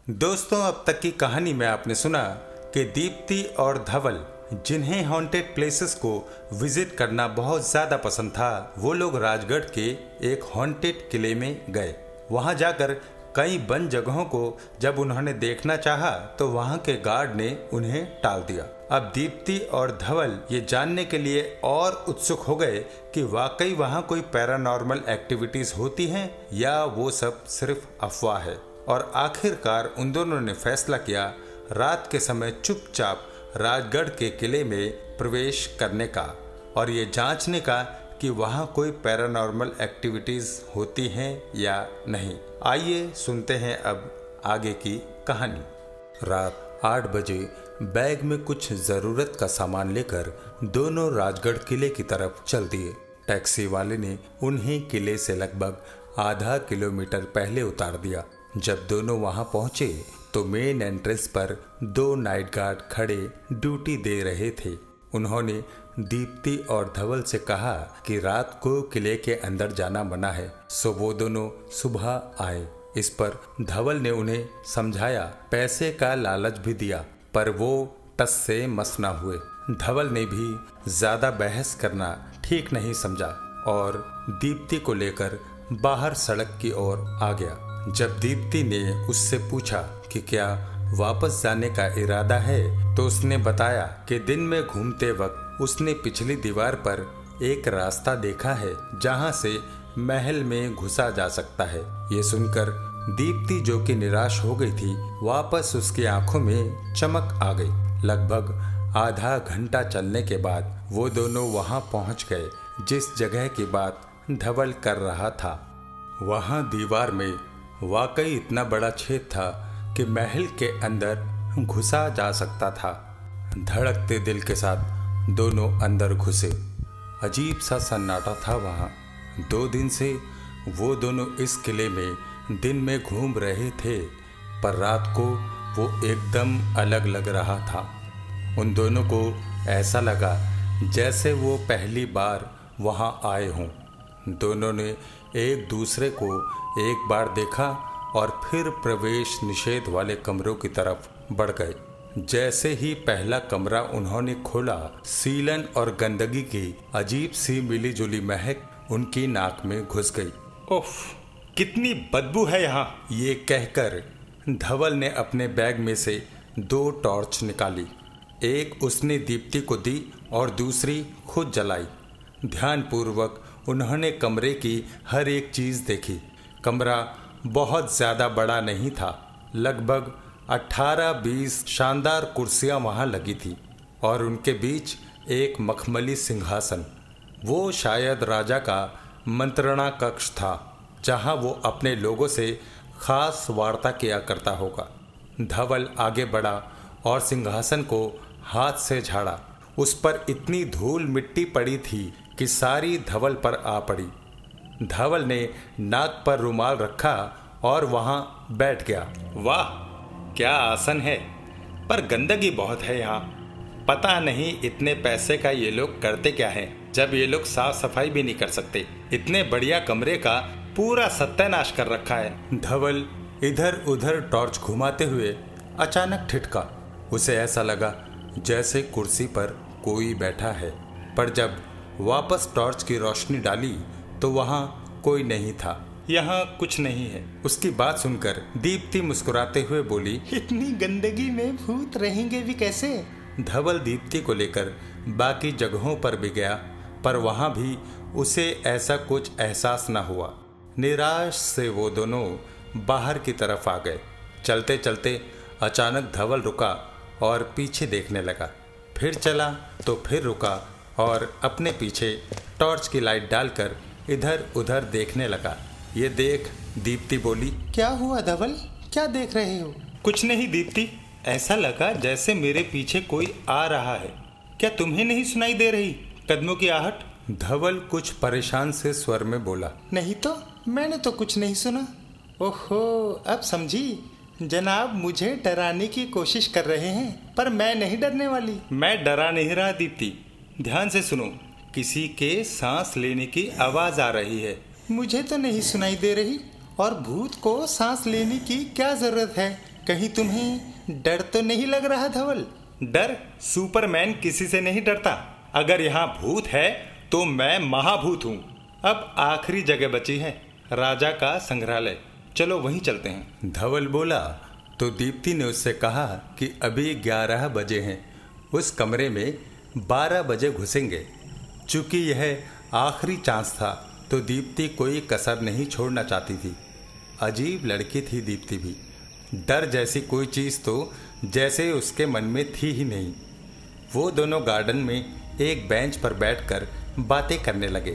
दोस्तों, अब तक की कहानी में आपने सुना कि दीप्ति और धवल, जिन्हें हॉन्टेड प्लेसेस को विजिट करना बहुत ज्यादा पसंद था, वो लोग राजगढ़ के एक हॉन्टेड किले में गए। वहां जाकर कई बंद जगहों को जब उन्होंने देखना चाहा तो वहां के गार्ड ने उन्हें टाल दिया। अब दीप्ति और धवल ये जानने के लिए और उत्सुक हो गए कि वाकई वहां कोई पैरानॉर्मल एक्टिविटीज होती हैं या वो सब सिर्फ अफवाह है। और आखिरकार उन दोनों ने फैसला किया रात के समय चुपचाप राजगढ़ के किले में प्रवेश करने का और ये जांचने का कि वहां कोई पैरानॉर्मल एक्टिविटीज होती हैं या नहीं। आइए सुनते हैं अब आगे की कहानी। रात 8 बजे बैग में कुछ जरूरत का सामान लेकर दोनों राजगढ़ किले की तरफ चल दिए। टैक्सी वाले ने उन्हें किले से लगभग आधा किलोमीटर पहले उतार दिया। जब दोनों वहां पहुंचे तो मेन एंट्रेंस पर 2 नाइट गार्ड खड़े ड्यूटी दे रहे थे। उन्होंने दीप्ति और धवल से कहा कि रात को किले के अंदर जाना मना है, सो वो दोनों सुबह आए। इस पर धवल ने उन्हें समझाया, पैसे का लालच भी दिया, पर वो टस से मस न हुए। धवल ने भी ज्यादा बहस करना ठीक नहीं समझा और दीप्ति को लेकर बाहर सड़क की ओर आ गया। जब दीप्ति ने उससे पूछा कि क्या वापस जाने का इरादा है तो उसने बताया कि दिन में घूमते वक्त उसने पिछली दीवार पर एक रास्ता देखा है जहां से महल में घुसा जा सकता है। ये सुनकर दीप्ति, जो कि निराश हो गई थी, वापस उसकी आंखों में चमक आ गई। लगभग आधा घंटा चलने के बाद वो दोनों वहां पहुंच गए जिस जगह की बात धवल कर रहा था। वहां दीवार में वाकई इतना बड़ा छेद था कि महल के अंदर घुसा जा सकता था। धड़कते दिल के साथ दोनों अंदर घुसे। अजीब सा सन्नाटा था वहां। 2 दिन से वो दोनों इस किले में दिन में घूम रहे थे, पर रात को वो एकदम अलग लग रहा था। उन दोनों को ऐसा लगा जैसे वो पहली बार वहां आए हों। दोनों ने एक दूसरे को एक बार देखा और फिर प्रवेश निषेध वाले कमरों की तरफ बढ़ गए। जैसे ही पहला कमरा उन्होंने खोला, सीलन और गंदगी की अजीब सी मिली जुली महक उनकी नाक में घुस गई। उफ, कितनी बदबू है यहाँ, ये कहकर धवल ने अपने बैग में से 2 टॉर्च निकाली। एक उसने दीप्ति को दी और दूसरी खुद जलाई। ध्यानपूर्वक उन्होंने कमरे की हर एक चीज देखी। कमरा बहुत ज्यादा बड़ा नहीं था। लगभग 18-20 शानदार कुर्सियां वहां लगी थी और उनके बीच एक मखमली सिंहासन। वो शायद राजा का मंत्रणा कक्ष था जहां वो अपने लोगों से खास वार्ता किया करता होगा। धवल आगे बढ़ा और सिंहासन को हाथ से झाड़ा। उस पर इतनी धूल मिट्टी पड़ी थी कि सारी धवल पर आ पड़ी। धवल ने नाक पर रुमाल रखा और वहां बैठ गया। वाह, क्या आसन है, पर गंदगी बहुत है यहाँ। पता नहीं इतने पैसे का ये लोग करते क्या हैं, जब ये लोग साफ सफाई भी नहीं कर सकते। इतने बढ़िया कमरे का पूरा सत्यानाश कर रखा है। धवल इधर उधर टॉर्च घुमाते हुए अचानक ठिठका। उसे ऐसा लगा जैसे कुर्सी पर कोई बैठा है, पर जब वापस टॉर्च की रोशनी डाली तो वहां कोई नहीं था। यहाँ कुछ नहीं है। उसकी बात सुनकर दीप्ति मुस्कुराते हुए बोली, इतनी गंदगी में भूत रहेंगे भी कैसे? धवल दीप्ति को लेकर बाकी जगहों पर भी गया, पर वहां भी उसे ऐसा कुछ एहसास न हुआ। निराश से वो दोनों बाहर की तरफ आ गए। चलते चलते अचानक धवल रुका और पीछे देखने लगा। फिर चला तो फिर रुका और अपने पीछे टॉर्च की लाइट डालकर इधर उधर देखने लगा। ये देख दीप्ति बोली, क्या हुआ धवल, क्या देख रहे हो? कुछ नहीं दीप्ति, ऐसा लगा जैसे मेरे पीछे कोई आ रहा है। क्या तुम्हें नहीं सुनाई दे रही कदमों की आहट? धवल कुछ परेशान से स्वर में बोला, नहीं तो, मैंने तो कुछ नहीं सुना। ओहो, अब समझी। जनाब मुझे डराने की कोशिश कर रहे हैं, पर मैं नहीं डरने वाली। मैं डरा नहीं रहा दीप्ति, ध्यान से सुनो। किसी के सांस लेने की आवाज आ रही है। मुझे तो नहीं सुनाई दे रही, और भूत को सांस लेने की क्या जरूरत है? कहीं तुम्हें डर तो नहीं लग रहा धवल? डर? सुपरमैन किसी से नहीं डरता। अगर यहाँ भूत है तो मैं महाभूत हूँ। अब आखिरी जगह बची है, राजा का संग्रहालय। चलो वहीं चलते हैं। धवल बोला तो दीप्ति ने उससे कहा कि अभी 11 बजे हैं, उस कमरे में 12 बजे घुसेंगे। चूंकि यह आखिरी चांस था तो दीप्ति कोई कसर नहीं छोड़ना चाहती थी। अजीब लड़की थी दीप्ति भी। डर जैसी कोई चीज़ तो जैसे उसके मन में थी ही नहीं। वो दोनों गार्डन में एक बेंच पर बैठकर बातें करने लगे।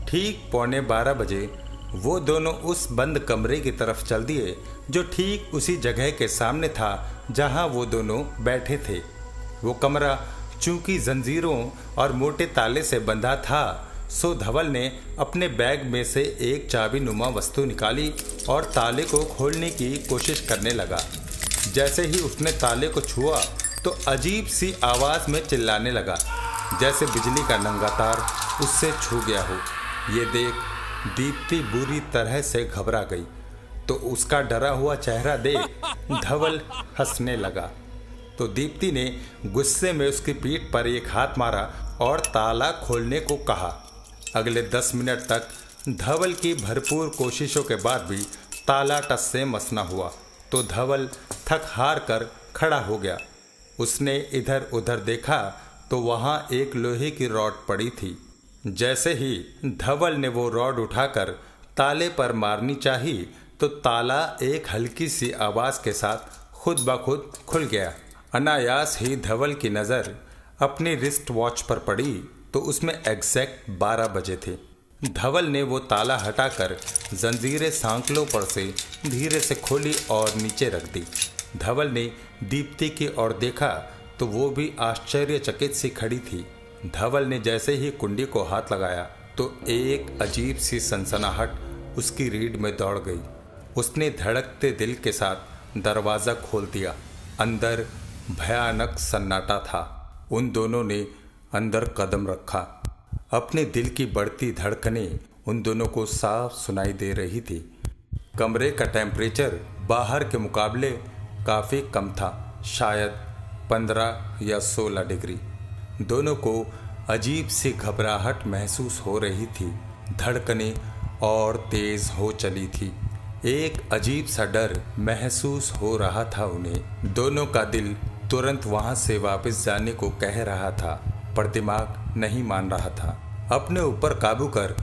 ठीक 11:15 बजे वो दोनों उस बंद कमरे की तरफ चल दिए जो ठीक उसी जगह के सामने था जहां वो दोनों बैठे थे। वो कमरा चूंकि जंजीरों और मोटे ताले से बंधा था, सो धवल ने अपने बैग में से एक चाबी नुमा वस्तु निकाली और ताले को खोलने की कोशिश करने लगा। जैसे ही उसने ताले को छुआ तो अजीब सी आवाज़ में चिल्लाने लगा, जैसे बिजली का नंगा तार उससे छू गया हो। ये देख दीप्ति बुरी तरह से घबरा गई तो उसका डरा हुआ चेहरा देख धवल हंसने लगा। तो दीप्ति ने गुस्से में उसकी पीठ पर एक हाथ मारा और ताला खोलने को कहा। अगले 10 मिनट तक धवल की भरपूर कोशिशों के बाद भी ताला टस से मस न हुआ तो धवल थक हार कर खड़ा हो गया। उसने इधर उधर देखा तो वहाँ एक लोहे की रॉड पड़ी थी। जैसे ही धवल ने वो रॉड उठाकर ताले पर मारनी चाही तो ताला एक हल्की सी आवाज़ के साथ खुद ब खुद खुल गया। अनायास ही धवल की नज़र अपनी रिस्ट वॉच पर पड़ी तो उसमें एग्जैक्ट 12 बजे थे। धवल ने वो ताला हटाकर जंजीरें सांकलों पर से धीरे से खोली और नीचे रख दी। धवल ने दीप्ति की ओर देखा तो वो भी आश्चर्यचकित सी खड़ी थी। धवल ने जैसे ही कुंडी को हाथ लगाया तो एक अजीब सी सनसनाहट उसकी रीढ़ में दौड़ गई। उसने धड़कते दिल के साथ दरवाज़ा खोल दिया। अंदर भयानक सन्नाटा था। उन दोनों ने अंदर कदम रखा। अपने दिल की बढ़ती धड़कनें उन दोनों को साफ सुनाई दे रही थी। कमरे का टेम्परेचर बाहर के मुकाबले काफ़ी कम था, शायद 15 या 16 डिग्री। दोनों को अजीब सी घबराहट महसूस हो रही थी। धड़कनें और तेज हो चली थी। एक अजीब सा डर महसूस हो रहा था उन्हें। दोनों का दिल तुरंत वहां से वापस जाने को कह रहा था, पर दिमाग नहीं मान रहा था। अपने ऊपर काबू कर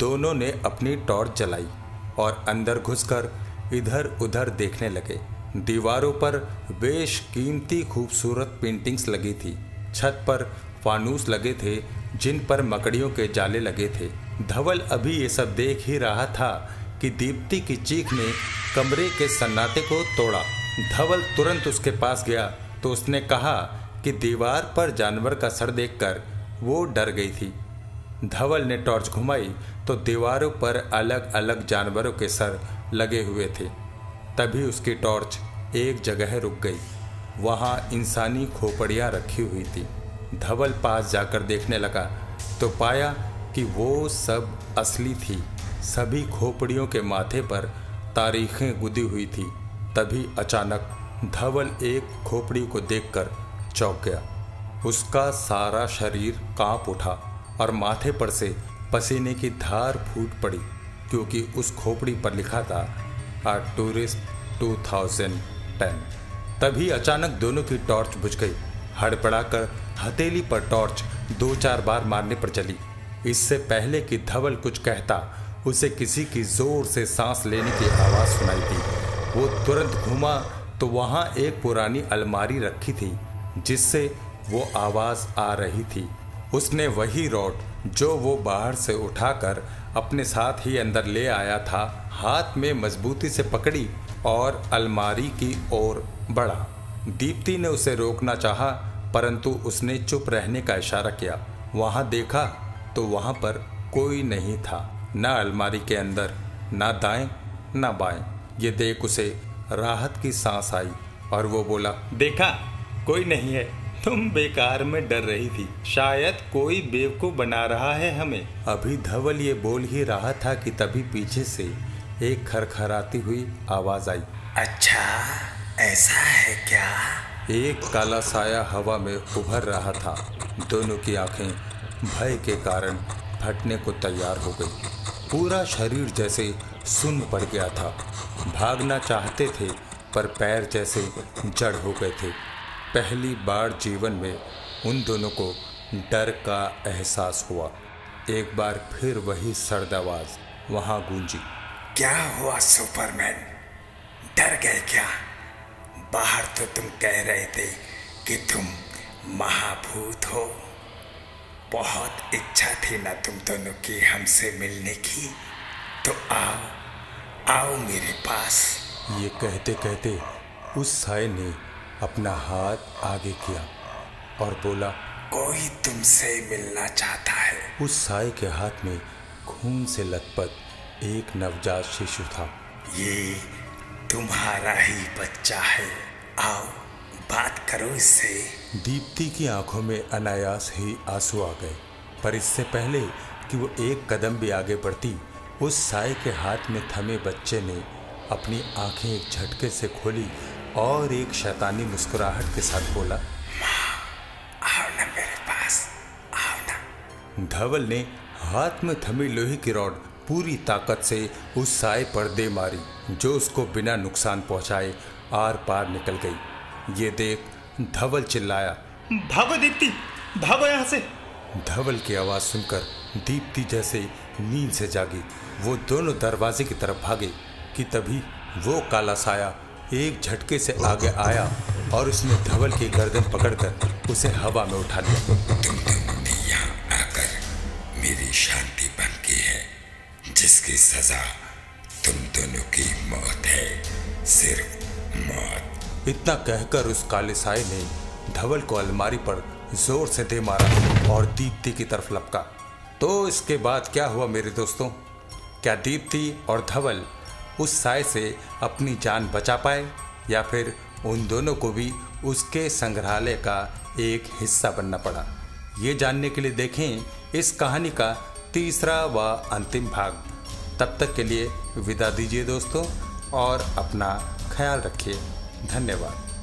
दोनों ने अपनी टॉर्च जलाई और अंदर घुसकर इधर उधर देखने लगे। दीवारों पर बेशकीमती खूबसूरत पेंटिंग्स लगी थी। छत पर फानूस लगे थे जिन पर मकड़ियों के जाले लगे थे। धवल अभी ये सब देख ही रहा था कि दीप्ति की चीख ने कमरे के सन्नाटे को तोड़ा। धवल तुरंत उसके पास गया तो उसने कहा कि दीवार पर जानवर का सर देखकर वो डर गई थी। धवल ने टॉर्च घुमाई तो दीवारों पर अलग अलग जानवरों के सर लगे हुए थे। तभी उसकी टॉर्च एक जगह रुक गई। वहाँ इंसानी खोपड़ियाँ रखी हुई थी। धवल पास जाकर देखने लगा तो पाया कि वो सब असली थी। सभी खोपड़ियों के माथे पर तारीखें गुदी हुई थी। तभी अचानक धवल एक खोपड़ी को देखकर चौंक गया। उसका सारा शरीर कांप उठा और माथे पर से पसीने की धार फूट पड़ी, क्योंकि उस खोपड़ी पर लिखा था आ टूरिस्ट 2010। तभी अचानक दोनों की टॉर्च बुझ गई। हड़बड़ाकर हथेली पर टॉर्च 2-4 बार मारने पर चली। इससे पहले कि धवल कुछ कहता, उसे किसी की जोर से सांस लेने की आवाज़ सुनाई दी। वो तुरंत घूमा तो वहाँ एक पुरानी अलमारी रखी थी जिससे वो आवाज़ आ रही थी। उसने वही रॉड जो वो बाहर से उठाकर अपने साथ ही अंदर ले आया था, हाथ में मजबूती से पकड़ी और अलमारी की ओर बढ़ा। दीप्ति ने उसे रोकना चाहा, परंतु उसने चुप रहने का इशारा किया। वहाँ देखा तो वहाँ पर कोई नहीं था, ना अलमारी के अंदर, ना दाएं ना बाएं। ये देख उसे राहत की सांस आई और वो बोला, देखा, कोई नहीं है। तुम बेकार में डर रही थी। शायद कोई बेवकूफ बना रहा है हमें। अभी धवल ये बोल ही रहा था कि तभी पीछे से एक खरखराती हुई आवाज आई। अच्छा, ऐसा है क्या? एक काला साया हवा में उभर रहा था। दोनों की आंखें भय के कारण फटने को तैयार हो गई। पूरा शरीर जैसे सुन्न पड़ गया था। भागना चाहते थे पर पैर जैसे जड़ हो गए थे। पहली बार जीवन में उन दोनों को डर का एहसास हुआ। एक बार फिर वही सर्द आवाज वहां गूंजी। क्या हुआ सुपरमैन, डर गए क्या? बाहर तो तुम कह रहे थे कि तुम महाभूत हो। बहुत इच्छा थी ना तुम दोनों की हमसे मिलने की। तो आओ मेरे पास। ये कहते कहते उस साए ने अपना हाथ आगे किया और बोला, कोई तुमसे मिलना चाहता है। उस साए के हाथ में खून से लथपथ एक नवजात शिशु था। ये तुम्हारा ही बच्चा है, आओ बात करो इससे। दीप्ति की आंखों में अनायास ही आंसू आ गए, पर इससे पहले कि वो एक कदम भी आगे बढ़ती, उस साए के हाथ में थमे बच्चे ने अपनी आंखें एक झटके से खोली और एक शैतानी मुस्कुराहट के साथ बोला, आओ ना मेरे पास, आओ ना। धवल ने हाथ में थमी लोहे की रॉड पूरी ताकत से उस साए पर दे मारी, जो उसको बिना नुकसान पहुंचाए आर पार निकल गई। ये देख धवल चिल्लाया, भागो दीप्ति, भागो यहाँ से। धवल की आवाज सुनकर दीप्ति जैसे नींद से जागी। वो दोनों दरवाजे की तरफ भागे कि तभी वो काला साया एक झटके से आगे आया और उसने धवल की गर्दन पकड़कर उसे हवा में उठा लिया। तुम दोनों ने यहाँ आकर मेरी शांति भंग की है, जिसकी सजा तुम दोनों की मौत है, सिर्फ मौत। इतना कहकर उस काले साए ने धवल को अलमारी पर जोर से दे मारा और दीप्ति की तरफ लपका। तो इसके बाद क्या हुआ मेरे दोस्तों? क्या दीप्ति और धवल उस साए से अपनी जान बचा पाए या फिर उन दोनों को भी उसके संग्रहालय का एक हिस्सा बनना पड़ा? ये जानने के लिए देखें इस कहानी का तीसरा व अंतिम भाग। तब तक के लिए विदा दीजिए दोस्तों और अपना ख्याल रखिए। धन्यवाद।